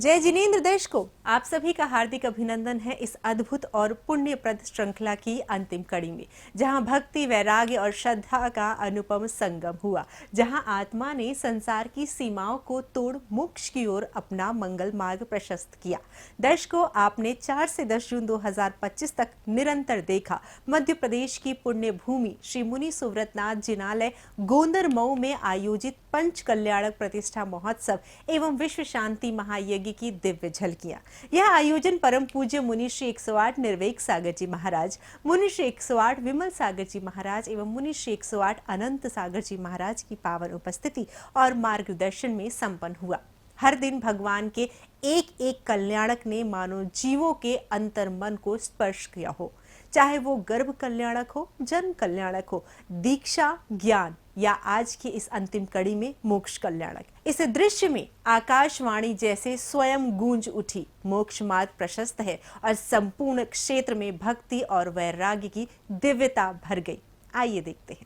जय जिनेंद्र देश को आप सभी का हार्दिक अभिनंदन है इस अद्भुत और पुण्यप्रद श्रृंखला की अंतिम कड़ी में, जहां भक्ति, वैराग्य और श्रद्धा का अनुपम संगम हुआ, जहां आत्मा ने संसार की सीमाओं को तोड़ मोक्ष की ओर अपना मंगल मार्ग प्रशस्त किया। दर्शकों, आपने 4 से 10 जून 2025 तक निरंतर देखा मध्य प्रदेश की पुण्य भूमि श्री मुनि सुव्रतनाथ जिनालय गोंदर मऊ में आयोजित पंच कल्याणक प्रतिष्ठा महोत्सव एवं विश्व शांति महायज्ञ की दिव्य झलकियां। यह आयोजन परम पूज्य मुनि श्री 108 निर्वेक सागर जी महाराज, मुनि श्री 108 विमल सागर जी महाराज एवं मुनि श्री 108 अनंत सागर जी महाराज की पावन उपस्थिति और मार्गदर्शन में संपन्न हुआ। हर दिन भगवान के एक एक कल्याणक ने मानव जीवों के अंतर मन को स्पर्श किया हो, चाहे वो गर्भ कल्याणक हो, जन्म कल्याणक हो, दीक्षा, ज्ञान या आज की इस अंतिम कड़ी में मोक्ष कल्याणक। इस दृश्य में आकाशवाणी जैसे स्वयं गूंज उठी। मोक्ष मार्ग प्रशस्त है और संपूर्ण क्षेत्र में भक्ति और वैराग्य की दिव्यता भर गई। आइए देखते हैं।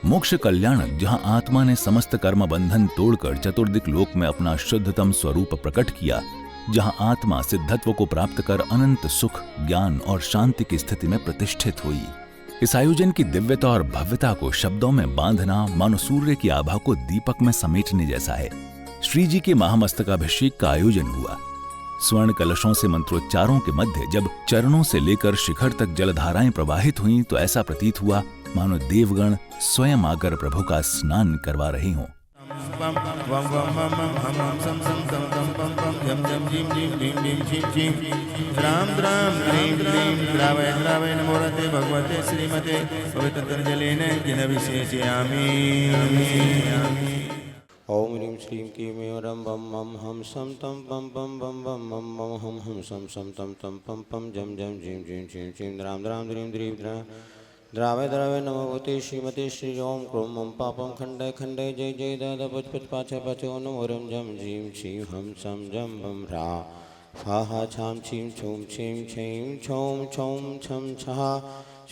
मोक्ष कल्याणक, जहां आत्मा ने समस्त कर्म बंधन तोड़कर चतुर्दिक लोक में अपना शुद्धतम स्वरूप प्रकट किया, जहां आत्मा सिद्धत्व को प्राप्त कर अनंत सुख, ज्ञान और शांति की स्थिति में प्रतिष्ठित हुई। इस आयोजन की दिव्यता और भव्यता को शब्दों में बांधना मानो सूर्य की आभा को दीपक में समेटने जैसा है। श्री जी के महामस्तकाभिषेक का आयोजन हुआ। स्वर्ण कलशों से मंत्रोच्चारों के मध्य जब चरणों से लेकर शिखर तक जलधाराएं प्रवाहित हुईं, तो ऐसा प्रतीत हुआ मानो देवगण स्वयं आकर प्रभु का स्नान करवा रहे हों। राम राम ह्रीं ह्रीं द्रावय द्रावय नमोरते भगवते श्रीमते पवित्रजलेन जिनविशेषयामि। ओम ह्रीं श्रीं क्लीं रं बम मम हम सम तम बम बम बम बम मम मम हम सम तम तम पम पम जम जम झीं झीं झीं झीं द्राम द्राम द्रीं द्रीं द्रावय द्रावय नमोते श्रीमते श्री ओम क्रोम मम पापम खंडय खंडय जय जय दादा पच पच पाच पाच नमो रम जम झीं छीं हम सम जम बम रा फा हा छाम छीं छूम छीं छीं छौम छौम छम छहा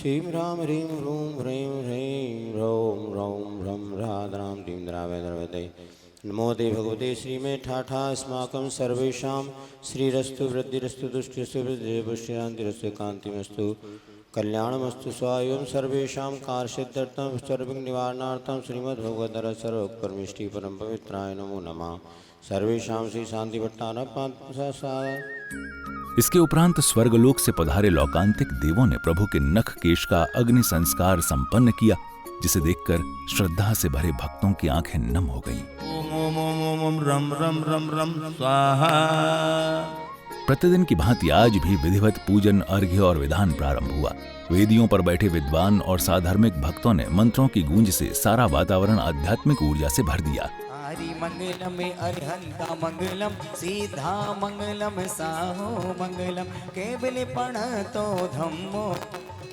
श्रीं राम ह्रीं ह्रूं ह्रीं ह्रीं ह्रौं रौं ह्रम रा द्राम दीं द्रावय द्रवते नमो ते भगवते श्री में ठाठा अस्माकं सर्वेषां श्रीरस्तु वृद्धिरस्तु तुष्टिरस्तु बुद्धिरस्तु कांतिमस्तु कल्याणमस्तु स्वायुं सर्वेषां कार्यसिद्ध्यर्थं सर्वविघ्ननिवारणार्थं श्रीमद्भगवद्गीता सर्वोपरमेष्टि परम पवित्राय नमो नमः। सर्वेषां श्री शांति इसके उपरांत स्वर्गलोक से पधारे लौकांतिक देवों ने प्रभु के नख केश का अग्नि संस्कार संपन्न किया, जिसे देखकर श्रद्धा से भरे भक्तों की आंखें नम हो गईं। ओम ओम ओम ओम रम रम रम रम स्वाहा। प्रतिदिन की भांति आज भी विधिवत पूजन, अर्घ्य और विधान प्रारंभ हुआ। वेदियों पर बैठे विद्वान और साधर्मिक भक्तों ने मंत्रों की गूंज से सारा वातावरण आध्यात्मिक ऊर्जा से भर दिया। हरि मंगलम अरिहंता मंगलम सीधा मंगलम साहो मंगलम केवल प्रणतो धम्मो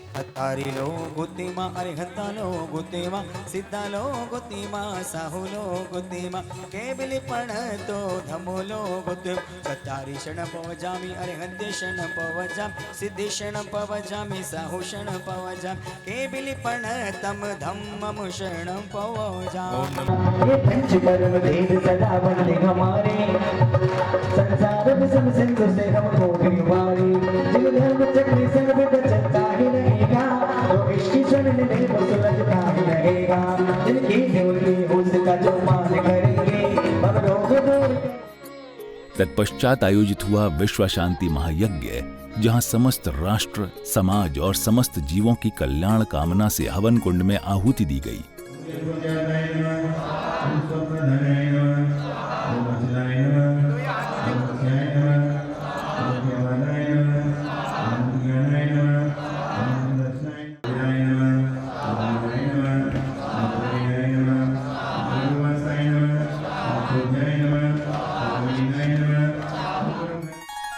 हतारी लो गुतिमा अरिहंता लो गुतिमा सिद्धा लो गुतिमा साहु लो गुतिमा केवल प्रणतो धम्मो लो गुतिम हतारी शरण पवजामि अरिहंते शरण पवजाम सिद्धि शरण पवजामि साहु शरण पवजाम केवल प्रणतम धम्मम शरण पवजाम। ये पंचकर्म वेद सदा बंदे हमारे संसार में सब सिंधु से हमको गिरवारी जिन धर्म चक्री संग बिद चलता ही रहेगा तो इसकी शरण में वो सुलझता ही रहेगा जिनकी ड्यूटी उसका जो मान करेंगे भक्तों को दूर। तत्पश्चात आयोजित हुआ विश्व शांति महायज्ञ, जहां समस्त राष्ट्र, समाज और समस्त जीवों की कल्याण कामना से हवन कुंड में आहुति दी गई।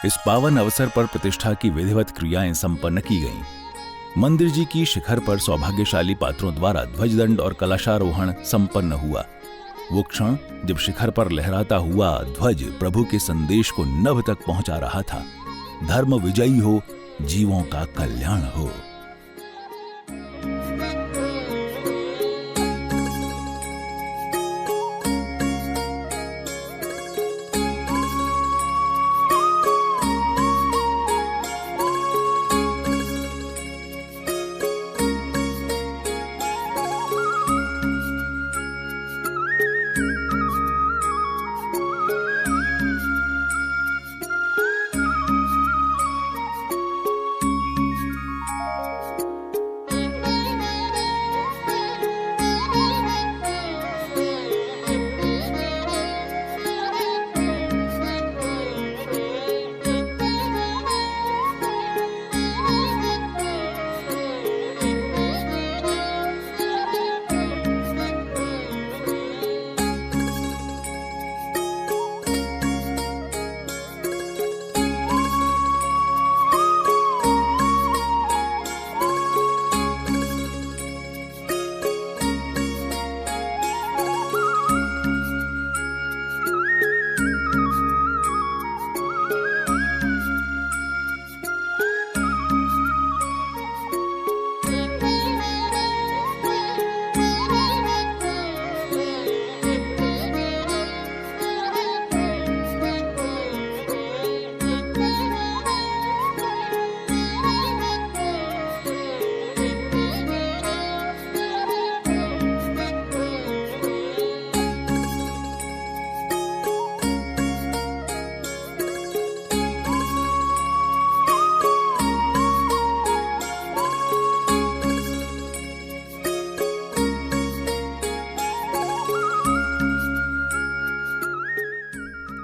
इस पावन अवसर पर प्रतिष्ठा की विधिवत क्रियाएं संपन्न की गईं। मंदिर जी की शिखर पर सौभाग्यशाली पात्रों द्वारा ध्वजदंड और कलशारोहण संपन्न हुआ। वो क्षण जब शिखर पर लहराता हुआ ध्वज प्रभु के संदेश को नभ तक पहुंचा रहा था। धर्म विजयी हो, जीवों का कल्याण हो।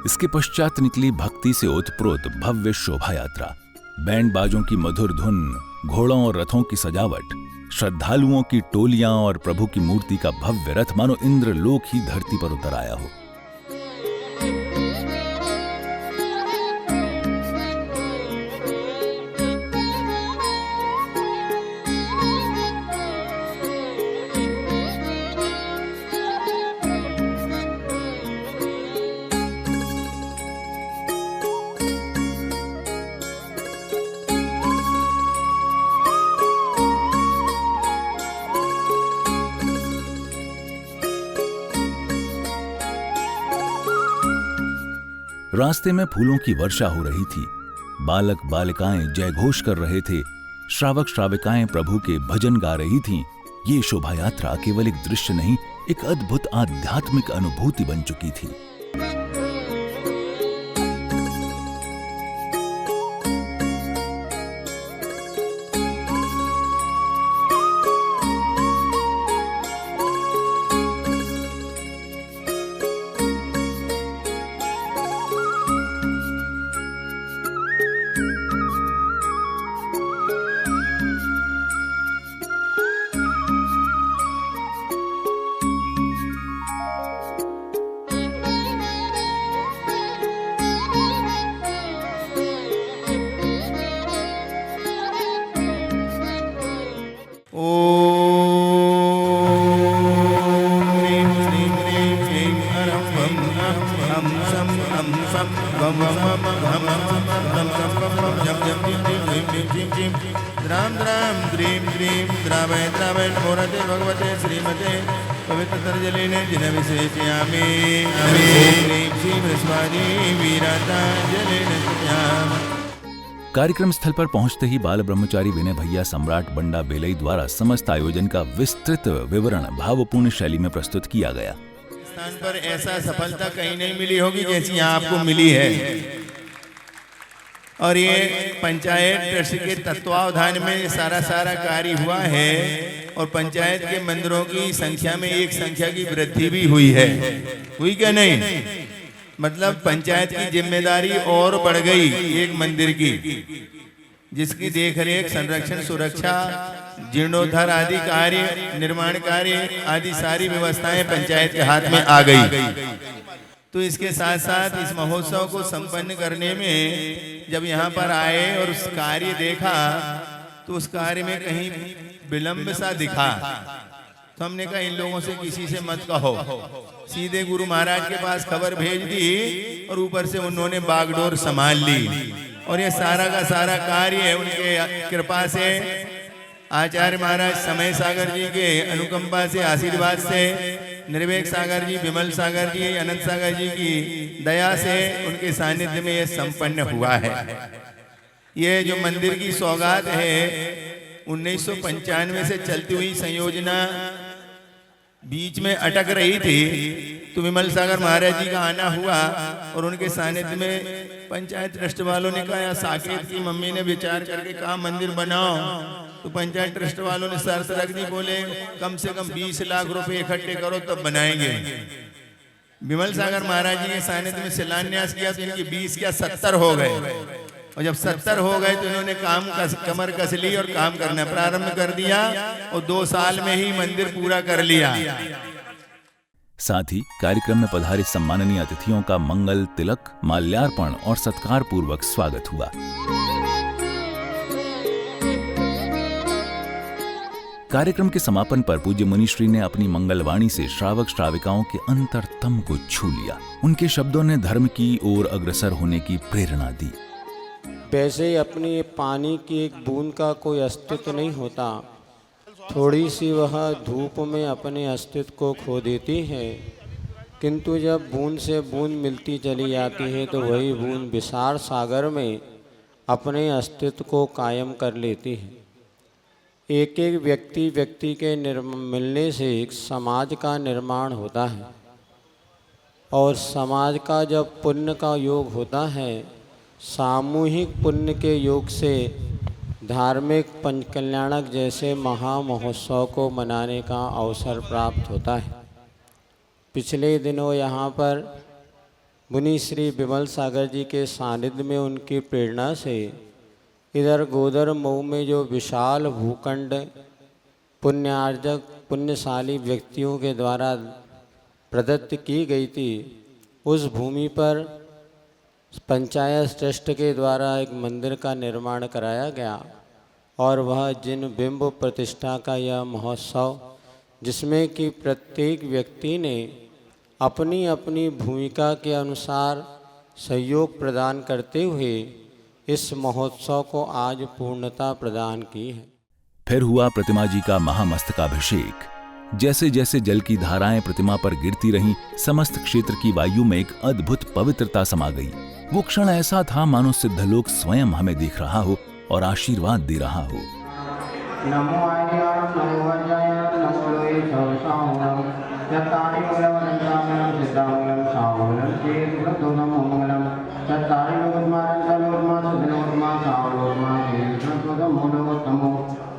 इसके पश्चात निकली भक्ति से ओतप्रोत भव्य शोभा यात्रा। बैंड बाजों की मधुर धुन, घोड़ों और रथों की सजावट, श्रद्धालुओं की टोलियां और प्रभु की मूर्ति का भव्य रथ मानो इंद्रलोक ही धरती पर उतर आया हो। रास्ते में फूलों की वर्षा हो रही थी। बालक बालिकाएं जय घोष कर रहे थे। श्रावक श्राविकाएं प्रभु के भजन गा रही थीं। ये शोभा यात्रा केवल एक दृश्य नहीं, एक अद्भुत आध्यात्मिक अनुभूति बन चुकी थी। द्राम द्राम द्रीम द्रीम द्रावय द्रावय मोरते भगवते श्रीमते पवित्र तर्जलिने जिनविशेषयामि ह्रीं श्रीं ह्रस्वादी वीराता जलेन स्तुत्यामि। कार्यक्रम स्थल पर पहुंचते ही बाल ब्रह्मचारी विनय भैया सम्राट बंडा बेलई द्वारा समस्त आयोजन का विस्तृत विवरण भावपूर्ण शैली में प्रस्तुत किया गया। स्थान पर ऐसा सफलता कहीं नहीं मिली होगी जैसी यहाँ आपको मिली है। और ये पंचायत ट्रस्ट के तत्वावधान में सारा कार्य हुआ है और पंचायत के मंदिरों की संख्या में एक संख्या की वृद्धि भी हुई है। हुई क्या नहीं? मतलब पंचायत की जिम्मेदारी और बढ़ गई एक मंदिर की, जिसकी देखरेख, संरक्षण, सुरक्षा, जीर्णोद्धार आदि कार्य, निर्माण कार्य आदि सारी व्यवस्थाएं पंचायत के हाथ में आ गई। तो इसके साथ साथ इस महोत्सव को संपन्न करने में जब यहाँ पर आए और उस कार्य देखा तो उस कार्य में कहीं विलंब सा दिखा, तो हमने कहा इन लोगों से किसी से मत कहो। सीधे गुरु महाराज के पास खबर भेज दी और ऊपर से उन्होंने बागडोर संभाल ली। और ये सारा का सारा कार्य उनके कृपा से, आचार्य महाराज समय सागर जी के अनुकंपा से, आशीर्वाद से, निर्वेक सागर जी, विमल सागर जी, अनंत सागर जी की दया से, उनके सानिध्य में यह संपन्न हुआ है। ये जो मंदिर की सौगात है 1995 से चलती हुई संयोजना बीच में अटक रही थी, तो विमल सागर महाराज जी का आना हुआ और उनके सानिध्य में पंचायत ट्रस्ट वालों ने कहा, साकेत की मम्मी ने विचार करके कहा मंदिर बनाओ। तो पंचायत ट्रस्ट वालों ने शर्त रख दी, बोले कम से कम 20 लाख रुपए इकट्ठे करो तब बनाएंगे। विमल सागर महाराज जी के सानिध्य में शिलान्यास किया तो इनकी 20 क्या 70 हो गए। और जब 70 हो गए तो इन्होंने कमर कस ली और काम करना प्रारंभ कर दिया और 2 साल में ही मंदिर पूरा कर लिया। साथ ही कार्यक्रम में पधारे सम्माननीय अतिथियों का मंगल तिलक, माल्यार्पण और सत्कार पूर्वक स्वागत हुआ। कार्यक्रम के समापन पर पूज्य मुनिश्री ने अपनी मंगलवाणी से श्रावक श्राविकाओं के अंतरतम को छू लिया। उनके शब्दों ने धर्म की ओर अग्रसर होने की प्रेरणा दी। वैसे ही अपनी पानी की एक बूंद का कोई अस्तित्व नहीं होता, थोड़ी सी वह धूप में अपने अस्तित्व को खो देती है, किंतु जब बूंद से बूंद मिलती चली जाती है तो वही बूंद विशाल सागर में अपने अस्तित्व को कायम कर लेती है। एक एक व्यक्ति के मिलने से एक समाज का निर्माण होता है और समाज का जब पुण्य का योग होता है, सामूहिक पुण्य के योग से धार्मिक पंचकल्याणक जैसे महा महोत्सव को मनाने का अवसर प्राप्त होता है। पिछले दिनों यहाँ पर मुनि श्री विमल सागर जी के सानिध्य में उनकी प्रेरणा से इधर गोदर मऊ में जो विशाल भूखंड पुण्यार्जक पुण्यशाली व्यक्तियों के द्वारा प्रदत्त की गई थी, उस भूमि पर पंचायत ट्रस्ट के द्वारा एक मंदिर का निर्माण कराया गया। और वह जिन बिंब प्रतिष्ठा का यह महोत्सव, जिसमें कि प्रत्येक व्यक्ति ने अपनी अपनी भूमिका के अनुसार सहयोग प्रदान करते हुए इस महोत्सव को आज पूर्णता प्रदान की है। फिर हुआ प्रतिमा जी का महामस्तकाभिषेक। जैसे जैसे जल की धाराएं प्रतिमा पर गिरती रहीं, समस्त क्षेत्र की वायु में एक अद्भुत पवित्रता समा गई। वो क्षण ऐसा था मानो सिद्धलोक स्वयं हमें देख रहा हो और आशीर्वाद दे रहा हो। नमो आर्याणं नमो वज्रायाणं नमो लोये सहसाहुणं चत्तारि मूलमनन्तामनं सिद्धामूलं साहुलं चेतुर्दोनमो मंगलं चत्तारि लोकमारन्तलोकमा सुधनोत्मा साहुलोकमा चेतुर्दोनमो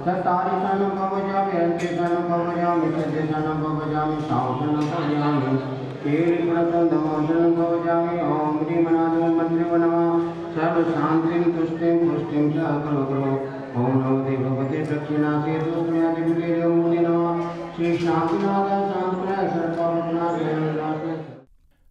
चत्तारि शरणं भवजामि अन्ते शरणं भवजामि सिद्धे शरणं भवजामि साहुशरणं भवजामि केलिपुरसन्दमोशरणं भवजामि ॐ ह्रीमनाथं मन्त्रिं नमः सर्वशान्तिं तुष्टिं पुष्टिं च करो ओम नमो देव भगवते दक्षिणासे दोषम्यादिविलेयो मुनिनो श्री शांतिनाथ शांतनाथ सर्वपावनाथ।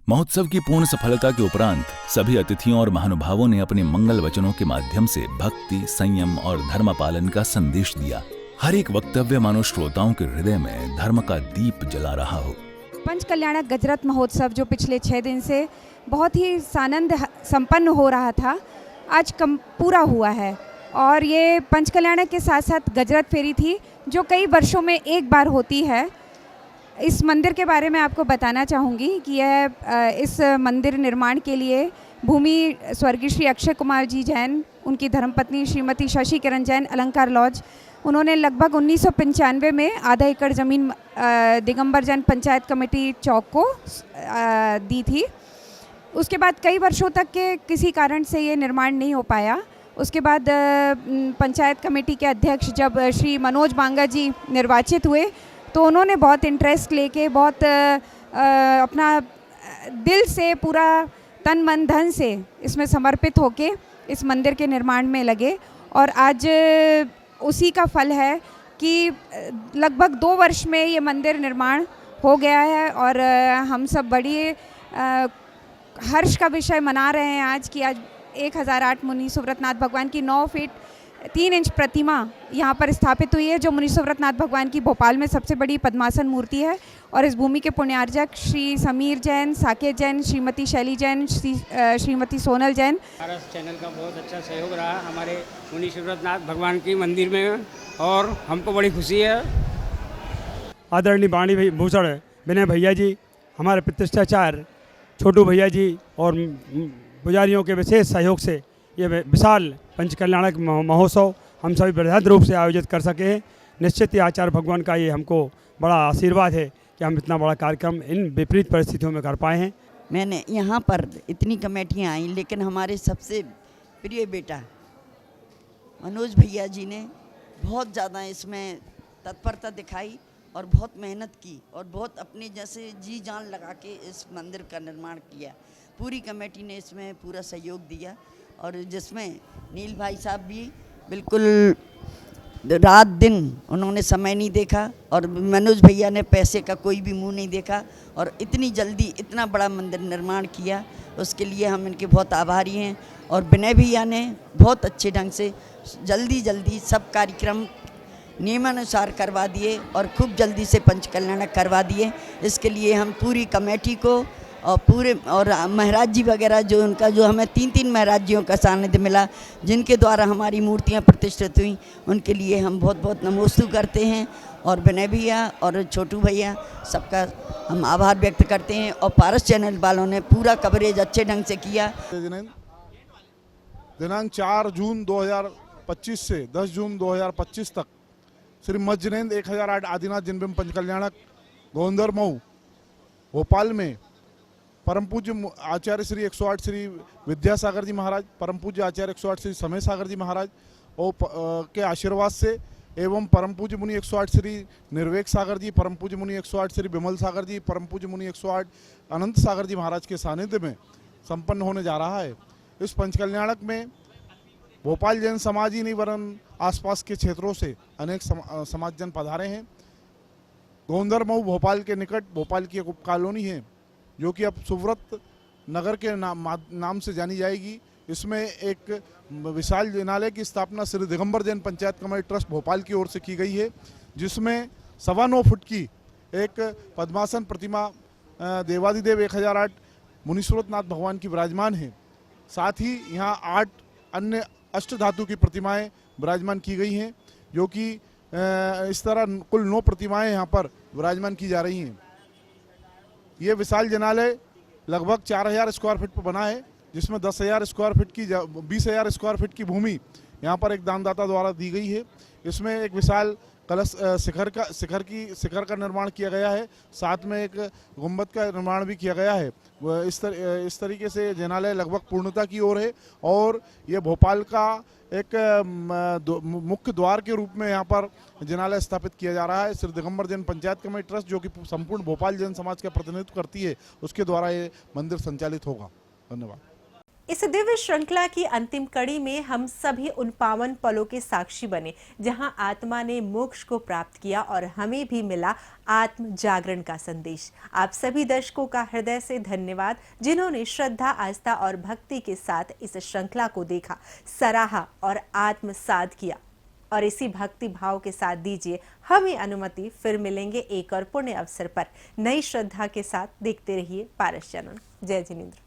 महोत्सव की पूर्ण सफलता के उपरांत सभी अतिथियों और महानुभावों ने अपने मंगल वचनों के माध्यम से भक्ति, संयम और धर्म पालन का संदेश दिया। हर एक वक्तव्य मानो श्रोताओं के हृदय में धर्म का दीप जला रहा हो। पंच कल्याणक गजरथ महोत्सव जो पिछले 6 दिन से बहुत ही सानंद संपन्न हो रहा था, आज पूरा हुआ है। और ये पंच कल्याणक के साथ साथ गजरथ फेरी थी, जो कई वर्षों में एक बार होती है। इस मंदिर के बारे में आपको बताना चाहूँगी कि यह इस मंदिर निर्माण के लिए भूमि स्वर्गीय श्री अक्षय कुमार जी जैन, उनकी धर्मपत्नी श्रीमती शशि किरण जैन, अलंकार लॉज, उन्होंने लगभग 1995 में आधा एकड़ ज़मीन दिगंबर जैन पंचायत कमेटी चौक को दी थी। उसके बाद कई वर्षों तक के किसी कारण से ये निर्माण नहीं हो पाया। उसके बाद पंचायत कमेटी के अध्यक्ष जब श्री मनोज बांगा जी निर्वाचित हुए, तो उन्होंने बहुत इंटरेस्ट लेके, बहुत अपना दिल से, पूरा तन मन धन से इसमें समर्पित होके इस मंदिर के निर्माण में लगे। और आज उसी का फल है कि लगभग 2 वर्ष में ये मंदिर निर्माण हो गया है। और हम सब बड़ी हर्ष का विषय मना रहे हैं आज कि आज 1008 मुनि सुव्रतनाथ भगवान की 9 फीट 3 इंच प्रतिमा यहाँ पर स्थापित हुई है, जो मुनि सुव्रतनाथ भगवान की भोपाल में सबसे बड़ी पद्मासन मूर्ति है। और इस भूमि के पुण्यार्जक श्री समीर जैन, साकेत जैन, श्रीमती शैली जैन, श्रीमती सोनल जैन। भारत चैनल का बहुत अच्छा सहयोग रहा हमारे मुनि सुव्रतनाथ भगवान की मंदिर में, और हमको बड़ी खुशी है। आदरणीय वाणी भूषण विनय भैया जी, हमारे प्रतिष्ठाचार्य छोटू भैया जी और पुजारियों के विशेष सहयोग से ये विशाल पंच कल्याणक महोत्सव हम सभी बृहद रूप से आयोजित कर सके हैं। निश्चित ही आचार्य भगवान का ये हमको बड़ा आशीर्वाद है कि हम इतना बड़ा कार्यक्रम इन विपरीत परिस्थितियों में कर पाए हैं। मैंने यहाँ पर इतनी कमेटियाँ आई, लेकिन हमारे सबसे प्रिय बेटा मनोज भैया जी ने बहुत ज़्यादा इसमें तत्परता दिखाई और बहुत मेहनत की और बहुत अपने जैसे जी जान लगा के इस मंदिर का निर्माण किया। पूरी कमेटी ने इसमें पूरा सहयोग दिया, और जिसमें नील भाई साहब भी बिल्कुल रात दिन उन्होंने समय नहीं देखा, और मनोज भैया ने पैसे का कोई भी मुंह नहीं देखा, और इतनी जल्दी इतना बड़ा मंदिर निर्माण किया, उसके लिए हम इनके बहुत आभारी हैं। और विनय भैया ने बहुत अच्छे ढंग से जल्दी सब कार्यक्रम नियमानुसार करवा दिए और खूब जल्दी से पंच कल्याणक करवा दिए। इसके लिए हम पूरी कमेटी को और पूरे और महाराज जी वगैरह जो उनका जो हमें 3 महाराज जियों का सानिध्य मिला, जिनके द्वारा हमारी मूर्तियां प्रतिष्ठित हुई, उनके लिए हम बहुत बहुत नमोस्तु करते हैं। और विनय भैया और छोटू भैया सबका हम आभार व्यक्त करते हैं। और पारस चैनल वालों ने पूरा कवरेज अच्छे ढंग से किया। दिनांक 4 जून 2025 से 10 जून 2025 तक श्री मज्जनेंद 1008 आदिनाथ जिनबिंब पंच कल्याणक गोंदर मऊ भोपाल में परम पूज्य आचार्य श्री 108 श्री विद्यासागर जी महाराज, परम पूज्य आचार्य 108 श्री समय सागर जी महाराज और के आशीर्वाद से एवं परम पूज्य मुनि 108 श्री निर्वेक सागर जी, परम पूज्य मुनि 108 श्री विमल सागर जी, परम पूज्य मुनि 108 अनंत सागर जी महाराज के सानिध्य में संपन्न होने जा रहा है। इस पंचकल्याणक में भोपाल जैन समाज ही नहीं वरन आसपास के क्षेत्रों से अनेक समाजजन पधारे हैं। गोंदर मऊ भोपाल के निकट भोपाल की एक उप कॉलोनी है जो कि अब सुव्रत नगर के नाम से जानी जाएगी। इसमें एक विशाल जिनालय की स्थापना श्री दिगंबर जैन पंचायत कमेटी ट्रस्ट भोपाल की ओर से की गई है, जिसमें 9.25 फुट की एक पद्मासन प्रतिमा देवादिदेव 1008 मुनीश्वरनाथ भगवान की विराजमान है। साथ ही यहाँ 8 अन्य अष्टधातु की प्रतिमाएं विराजमान की गई हैं, जो कि इस तरह कुल 9 प्रतिमाएं यहाँ पर विराजमान की जा रही हैं। ये विशाल जिनालय लगभग 4000 स्क्वायर फीट पर बना है, जिसमें 10,000 स्क्वायर फीट की 20,000 स्क्वायर फीट की भूमि यहाँ पर एक दानदाता द्वारा दी गई है। इसमें एक विशाल कलश शिखर का निर्माण किया गया है, साथ में एक गुंबद का निर्माण भी किया गया है। इस तरीके से जिनालय लगभग पूर्णता की ओर है और ये भोपाल का एक मुख्य द्वार के रूप में यहाँ पर जिनालय स्थापित किया जा रहा है। श्री दिगंबर जैन पंचायत कमेटी ट्रस्ट जो कि संपूर्ण भोपाल जैन समाज का प्रतिनिधित्व करती है, उसके द्वारा ये मंदिर संचालित होगा। धन्यवाद। इस दिव्य श्रृंखला की अंतिम कड़ी में हम सभी उन पावन पलों के साक्षी बने जहां आत्मा ने मोक्ष को प्राप्त किया और हमें भी मिला आत्म जागरण का संदेश। आप सभी दर्शकों का हृदय से धन्यवाद, जिन्होंने श्रद्धा, आस्था और भक्ति के साथ इस श्रृंखला को देखा, सराहा और आत्मसात किया। और इसी भक्ति भाव के साथ दीजिए हमें अनुमति, फिर मिलेंगे एक और पुण्य अवसर पर नई श्रद्धा के साथ। देखते रहिए पारस चैनल। जय जिनेंद्र।